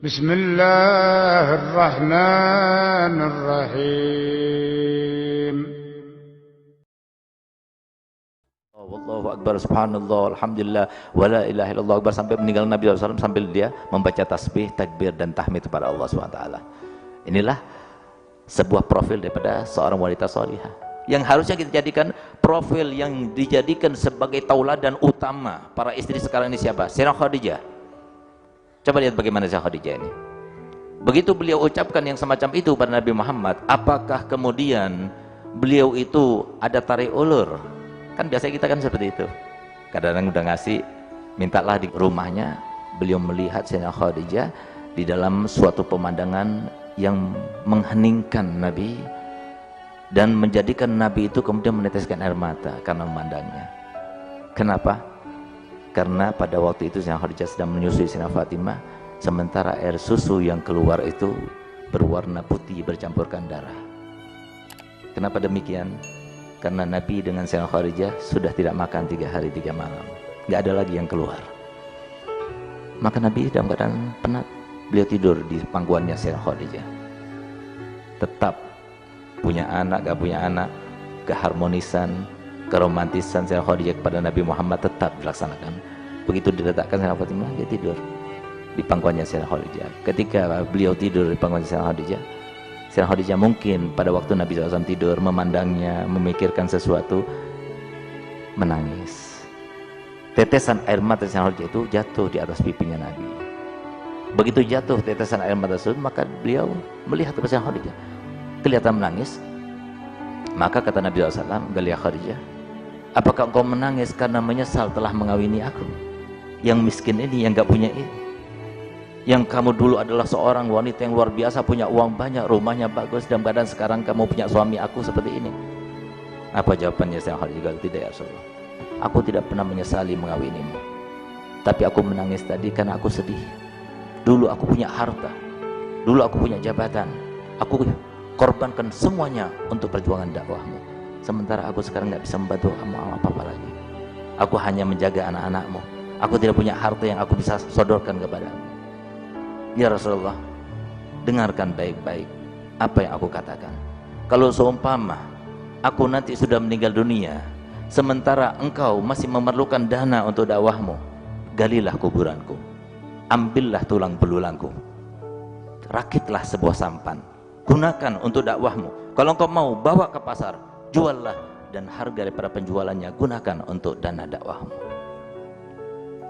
بسم الله الرحمن الرحيم. Wallahu akbar, subhanallah, alhamdulillah, wala ilaha illallah akbar, sampai meninggal Nabi SAW sambil dia membaca tasbih, takbir dan tahmid kepada Allah SWT. Inilah sebuah profil daripada seorang wanita salihah yang harusnya kita jadikan profil yang dijadikan sebagai tauladan utama para istri sekarang ini. Siapa? Sayyidah Khadijah. Coba lihat bagaimana Sayyidah Khadijah ini. Begitu beliau ucapkan yang semacam itu pada Nabi Muhammad, apakah kemudian beliau itu ada tarik ulur? Kan biasa kita kan seperti itu, kadang-kadang udah ngasih, mintalah di rumahnya. Beliau melihat Sayyidah Khadijah di dalam suatu pemandangan yang mengheningkan Nabi dan menjadikan Nabi itu kemudian meneteskan air mata karena memandangnya. Kenapa? Karena pada waktu itu Sayyidah Khadijah sedang menyusui Sayyidah Fatimah, sementara air susu yang keluar itu berwarna putih bercampurkan darah. Kenapa demikian? Karena Nabi dengan Sayyidah Khadijah sudah tidak makan 3 hari 3 malam, nggak ada lagi yang keluar. Maka Nabi dalam keadaan penat, beliau tidur di pangkuannya Sayyidah Khadijah. Tetap punya anak, gak punya anak, keharmonisan, keromantisan Sayyidah Khadijah kepada Nabi Muhammad tetap dilaksanakan. Begitu diletakkan Sayyidah Fatimah, dia tidur di pangkuannya Sayyidah Khadijah. Ketika beliau tidur di pangkuannya Sayyidah Khadijah, Sayyidah Khadijah mungkin pada waktu Nabi SAW tidur memandangnya, memikirkan sesuatu, menangis. Tetesan air mata Sayyidah Khadijah itu jatuh di atas pipinya Nabi. Begitu jatuh tetesan air mata tersebut, maka beliau melihat kepada Sayyidah Khadijah, kelihatan menangis. Maka kata Nabi SAW, "Galia Khadijah, apakah engkau menangis karena menyesal telah mengawini aku yang miskin ini, yang gak punya ini? Yang kamu dulu adalah seorang wanita yang luar biasa, punya uang banyak, rumahnya bagus, dan keadaan sekarang kamu punya suami aku seperti ini." Apa jawabannya Sayyidah Khadijah? "Tidak ya Rasulullah, aku tidak pernah menyesali mengawinimu, tapi aku menangis tadi karena aku sedih. Dulu aku punya harta, dulu aku punya jabatan, aku korbankan semuanya untuk perjuangan dakwahmu, sementara aku sekarang nggak bisa membantu kamu apa-apa lagi. Aku hanya menjaga anak-anakmu, aku tidak punya harta yang aku bisa sodorkan kepadamu. Ya Rasulullah, dengarkan baik-baik apa yang aku katakan. Kalau seumpama aku nanti sudah meninggal dunia, sementara engkau masih memerlukan dana untuk dakwahmu, galilah kuburanku, ambillah tulang belulangku, rakitlah sebuah sampan, gunakan untuk dakwahmu. Kalau engkau mau, bawa ke pasar, juallah, dan harga daripada penjualannya gunakan untuk dana dakwahmu."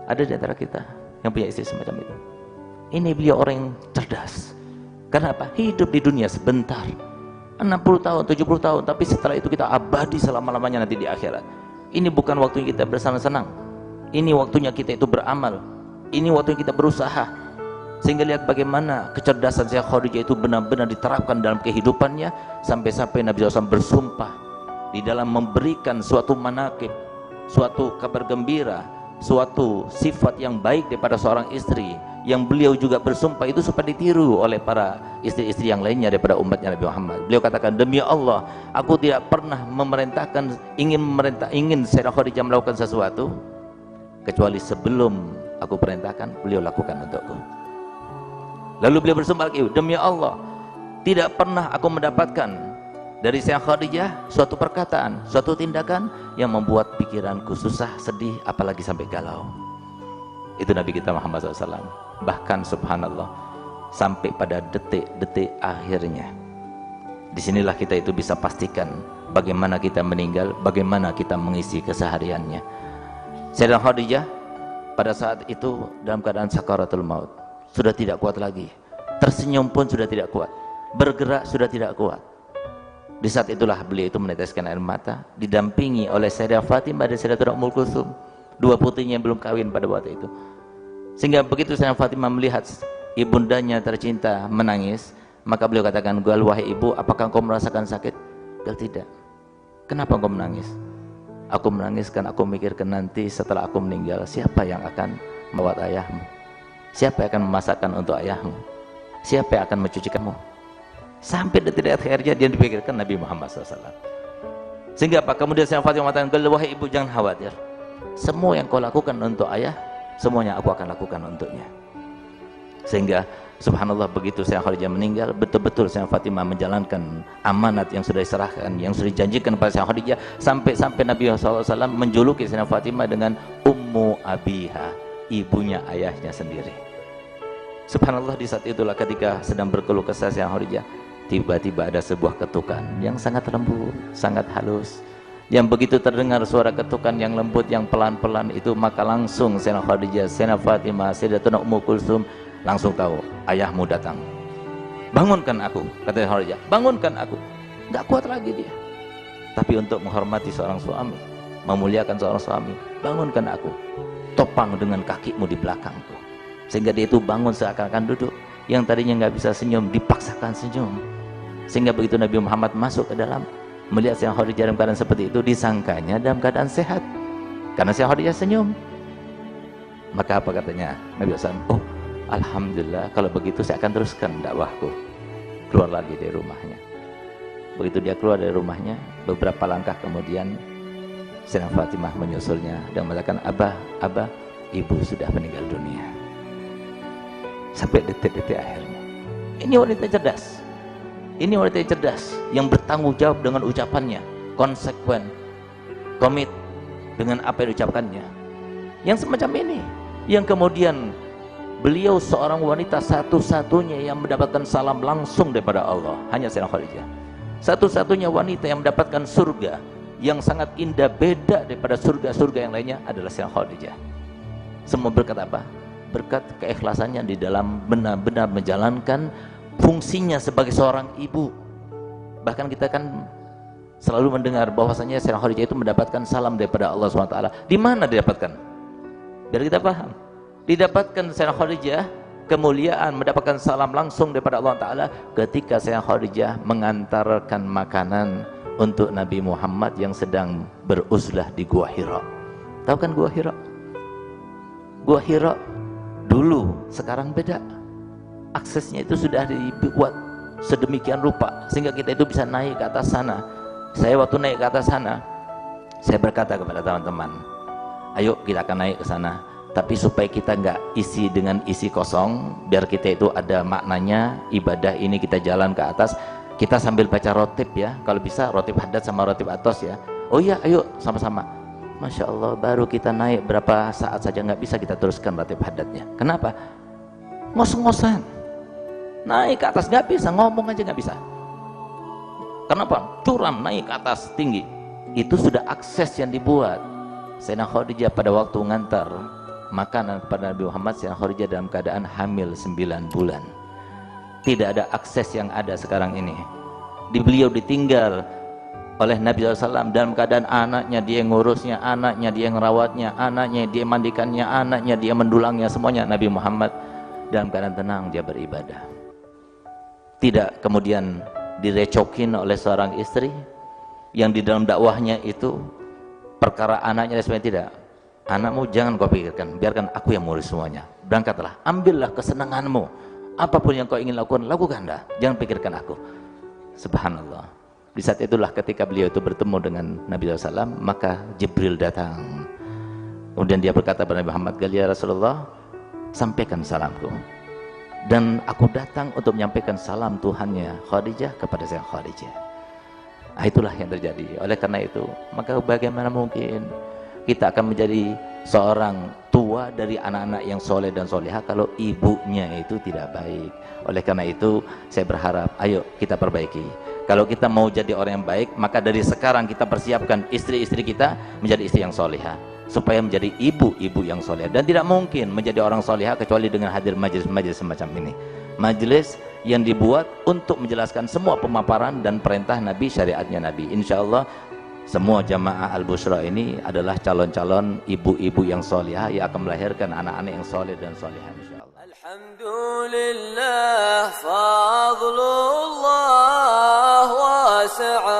Ada di antara kita yang punya istri semacam itu. Ini beliau orang yang cerdas. Kenapa? Hidup di dunia sebentar, 60 tahun, 70 tahun, tapi setelah itu kita abadi selama-lamanya nanti di akhirat. Ini bukan waktunya kita bersenang-senang, ini waktunya kita itu beramal, ini waktunya kita berusaha. Sehingga lihat bagaimana kecerdasan Sayyidah Khadijah itu benar-benar diterapkan dalam kehidupannya, sampai-sampai Nabi SAW bersumpah di dalam memberikan suatu manaqib, suatu kabar gembira, suatu sifat yang baik daripada seorang istri, yang beliau juga bersumpah itu supaya ditiru oleh para istri-istri yang lainnya daripada umatnya Nabi Muhammad. Beliau katakan, "Demi Allah, aku tidak pernah memerintahkan, ingin Sayyidah Khadijah melakukan sesuatu kecuali sebelum aku perintahkan, beliau lakukan untukku." Lalu beliau bersumpah lagi, "Demi Allah, tidak pernah aku mendapatkan dari Sayyidah Khadijah suatu perkataan, suatu tindakan yang membuat pikiranku susah, sedih, apalagi sampai galau." Itu Nabi kita Muhammad SAW. Bahkan subhanallah, sampai pada detik-detik akhirnya, disinilah kita itu bisa pastikan bagaimana kita meninggal, bagaimana kita mengisi kesehariannya. Sayyidah Khadijah pada saat itu dalam keadaan sakaratul maut, sudah tidak kuat lagi, tersenyum pun sudah tidak kuat, bergerak sudah tidak kuat. Di saat itulah beliau itu meneteskan air mata, didampingi oleh Sayyidah Fatimah dan Sayyidah Ummul Kulsum, 2 putrinya yang belum kawin pada waktu itu. Sehingga begitu Sayyidah Fatimah melihat ibundanya tercinta menangis, maka beliau katakan, "Gal, wahai ibu, apakah engkau merasakan sakit?" "Gal, tidak." "Kenapa engkau menangis?" "Aku menangis karena aku mikirkan nanti setelah aku meninggal, siapa yang akan merawat ayahmu, siapa yang akan memasakkan untuk ayahmu, siapa yang akan mencuci kamu." Sampai detik akhirnya dia dipikirkan Nabi Muhammad SAW. Sehingga apa? Kemudian Sayyidah Fatimah mengatakan, "Gal, wahai ibu, jangan khawatir, semua yang kau lakukan untuk ayah, semuanya aku akan lakukan untuknya." Sehingga Subhanallah, begitu Sayyidah Khadijah meninggal, betul-betul Sayyidah Fatimah menjalankan amanat yang sudah diserahkan, yang sudah dijanjikan kepada Sayyidah Khadijah, sampai Nabi SAW menjuluki Sayyidah Fatimah dengan Ummu Abiha, ibunya ayahnya sendiri. Subhanallah, di saat itulah ketika sedang berkeluh kesah Sayyidah Khadijah, tiba-tiba ada sebuah ketukan yang sangat lembut, sangat halus. Yang begitu terdengar suara ketukan yang lembut, yang pelan-pelan itu, maka langsung Sayyidah Khadijah, Sayyidah Fatimah, Sayyidatuna Ummu Kulsum langsung tahu ayahmu datang. Bangunkan aku, kata Khadijah, bangunkan aku. Nggak kuat lagi dia. Tapi untuk menghormati seorang suami, memuliakan seorang suami, bangunkan aku. Topang dengan kakimu di belakangku. Sehingga dia itu bangun seakan-akan duduk. Yang tadinya nggak bisa senyum, dipaksakan senyum. Sehingga begitu Nabi Muhammad masuk ke dalam, melihat Sayyidah Khadijah dalam keadaan seperti itu, disangkanya dalam keadaan sehat. Karena Sayyidah Khadijah senyum. Maka apa katanya Nabi SAW? Oh, alhamdulillah, kalau begitu saya akan teruskan dakwahku. Keluar lagi dari rumahnya. Begitu dia keluar dari rumahnya, beberapa langkah kemudian Sayyidah Fatimah menyusulnya dan mengatakan, Abah, ibu sudah meninggal dunia. Sampai detik-detik akhirnya. Ini wanita cerdas. Ini wanita cerdas yang bertanggung jawab dengan ucapannya, konsekuen, komit dengan apa yang diucapkannya. Yang semacam ini, yang kemudian beliau seorang wanita satu-satunya yang mendapatkan salam langsung daripada Allah, hanya Sayyidah Khadijah. Satu-satunya wanita yang mendapatkan surga yang sangat indah, beda daripada surga-surga yang lainnya, adalah Sayyidah Khadijah. Semua berkat apa? Berkat keikhlasannya di dalam benar-benar menjalankan fungsinya sebagai seorang ibu. Bahkan kita kan selalu mendengar bahwasanya Sayyidah Khadijah itu mendapatkan salam daripada Allah SWT. Di mana didapatkan? Biar kita paham. Didapatkan Sayyidah Khadijah kemuliaan, mendapatkan salam langsung daripada Allah Ta'ala ketika Sayyidah Khadijah mengantarkan makanan untuk Nabi Muhammad yang sedang beruzlah di Gua Hira. Tahu kan Gua Hira? Gua Hira dulu, sekarang beda. Aksesnya itu sudah dibuat sedemikian rupa sehingga kita itu bisa naik ke atas sana. Saya waktu naik ke atas sana, saya berkata kepada teman-teman, ayo kita akan naik ke sana, tapi supaya kita nggak isi dengan isi kosong, biar kita itu ada maknanya. Ibadah ini kita jalan ke atas, kita sambil baca rotib ya, kalau bisa rotib haddad sama rotib atos ya. Oh iya, ayo sama-sama. Masya Allah, baru kita naik berapa saat saja nggak bisa kita teruskan rotib haddadnya. Kenapa? Ngos-ngosan. Naik ke atas nggak bisa, ngomong aja nggak bisa. Kenapa? Curam naik ke atas tinggi. Itu sudah akses yang dibuat. Sayyidah Khadijah pada waktu ngantar makanan kepada Nabi Muhammad, Sayyidah Khadijah dalam keadaan hamil 9 bulan. Tidak ada akses yang ada sekarang ini. Beliau ditinggal oleh Nabi SAW dalam keadaan anaknya dia yang ngurusnya, anaknya dia yang merawatnya, anaknya dia mandikannya, anaknya dia mendulangnya, semuanya. Nabi Muhammad dalam keadaan tenang dia beribadah. Tidak kemudian direcokin oleh seorang istri yang di dalam dakwahnya itu perkara anaknya dan sebagainya. Tidak, anakmu jangan kau pikirkan, biarkan aku yang ngurus semuanya. Berangkatlah, ambillah kesenanganmu, apapun yang kau ingin lakukan, lakukanlah, jangan pikirkan aku. Subhanallah. Di saat itulah ketika beliau itu bertemu dengan Nabi SAW, maka Jibril datang. Kemudian dia berkata kepada Nabi Muhammad, ya Rasulullah, sampaikan salamku. Dan aku datang untuk menyampaikan salam Tuhannya Khadijah kepada Sayyidah Khadijah. Nah, itulah yang terjadi. Oleh karena itu, maka bagaimana mungkin kita akan menjadi seorang tua dari anak-anak yang soleh dan soleha kalau ibunya itu tidak baik. Oleh karena itu, saya berharap, ayo kita perbaiki. Kalau kita mau jadi orang yang baik, maka dari sekarang kita persiapkan istri-istri kita menjadi istri yang soleha, supaya menjadi ibu-ibu yang soleha. Dan tidak mungkin menjadi orang soleha kecuali dengan hadir majelis-majelis semacam ini. Majelis yang dibuat untuk menjelaskan semua pemaparan dan perintah Nabi, syariatnya Nabi. Insya Allah semua jamaah Al-Bushra ini adalah calon-calon ibu-ibu yang soleha yang akan melahirkan anak-anak yang soleh dan soleha, insya Allah. Alhamdulillah, fadlullah wasi'a